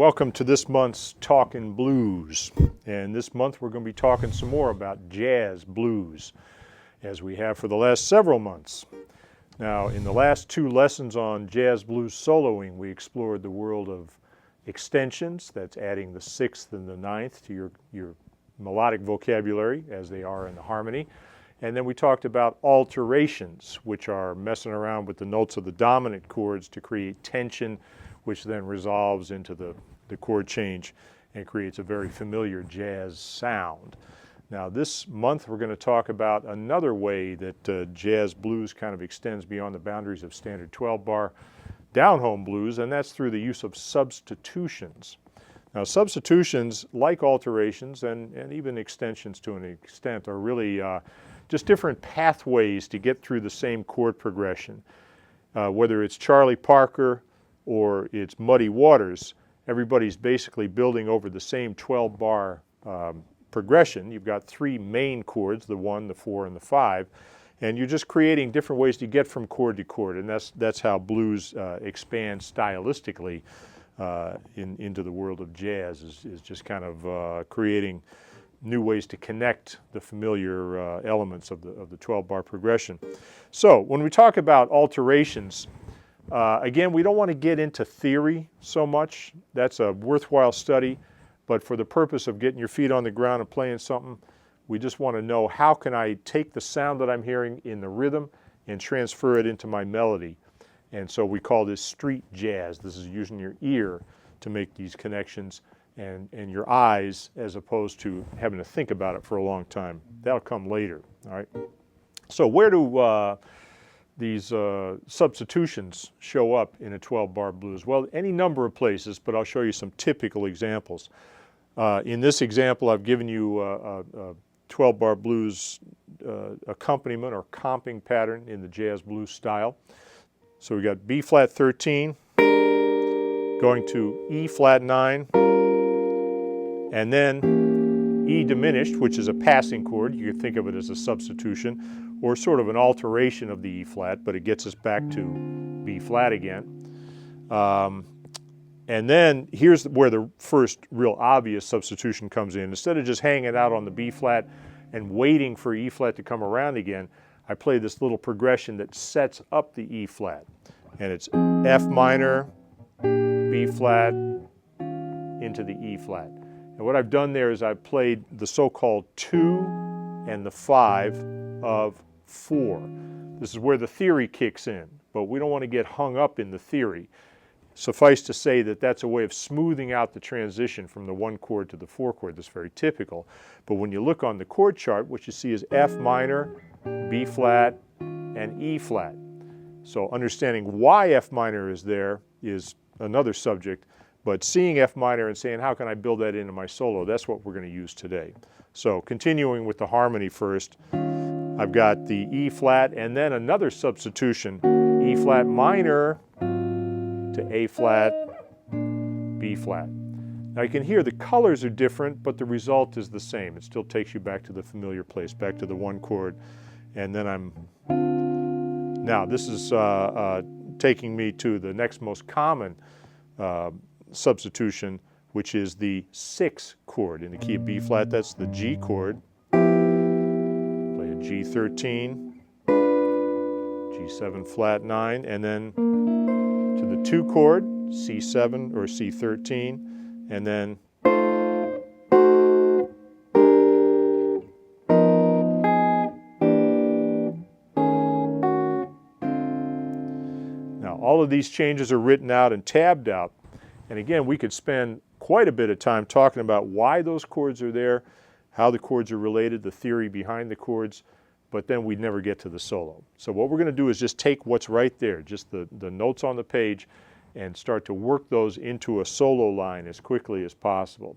welcome to this month's Talkin Blues. And this month we're going to be talking some more about jazz blues, as we have for the last several months. Now, in the last two lessons on jazz blues soloing, we explored the world of extensions, that's adding the sixth and the ninth to your melodic vocabulary as they are in the harmony. And then we talked about alterations, which are messing around with the notes of the dominant chords to create tension, which then resolves into the chord change and creates a very familiar jazz sound. Now this month we're going to talk about another way that jazz blues kind of extends beyond the boundaries of standard 12-bar down-home blues, and that's through the use of substitutions. Now substitutions, like alterations and even extensions to an extent, are really just different pathways to get through the same chord progression. Whether it's Charlie Parker or it's Muddy Waters, everybody's basically building over the same 12-bar progression. You've got three main chords, the 1, the 4, and the 5, and you're just creating different ways to get from chord to chord, and that's how blues expands stylistically into the world of jazz, is just kind of creating new ways to connect the familiar elements of the 12-bar progression. So when we talk about alterations, again, we don't want to get into theory so much. That's a worthwhile study, but for the purpose of getting your feet on the ground and playing something, we just want to know, how can I take the sound that I'm hearing in the rhythm and transfer it into my melody? And so we call this street jazz. This is using your ear to make these connections and your eyes, as opposed to having to think about it for a long time. That'll come later, all right? So where do these substitutions show up in a 12-bar blues? Well, any number of places, but I'll show you some typical examples. In this example, I've given you a 12-bar blues accompaniment or comping pattern in the jazz blues style. So we got B flat 13, going to E flat 9, and then E diminished, which is a passing chord. You can think of it as a substitution, or sort of an alteration of the E flat, but it gets us back to B flat again. And then here's where the first real obvious substitution comes in. Instead of just hanging out on the B flat and waiting for E flat to come around again, I play this little progression that sets up the E flat. And it's F minor, B flat, into the E flat. And what I've done there is I've played the so-called 2 and the 5 of 4. This is where the theory kicks in, but we don't want to get hung up in the theory. Suffice to say that that's a way of smoothing out the transition from the 1 chord to the 4 chord. That's very typical. But when you look on the chord chart, what you see is F minor, B flat, and E flat. So understanding why F minor is there is another subject, but seeing F minor and saying, how can I build that into my solo? That's what we're going to use today. So continuing with the harmony first, I've got the E flat and then another substitution, E flat minor to A flat, B flat. Now you can hear the colors are different, but the result is the same. It still takes you back to the familiar place, back to the 1 chord. And then now this is taking me to the next most common substitution, which is the 6 chord in the key of B flat. That's the G chord. Play a G13, G7 flat 9, and then to the 2 chord, C7 or C13, and then now all of these changes are written out and tabbed out. And again, we could spend quite a bit of time talking about why those chords are there, how the chords are related, the theory behind the chords, but then we'd never get to the solo. So what we're going to do is just take what's right there, just the notes on the page, and start to work those into a solo line as quickly as possible.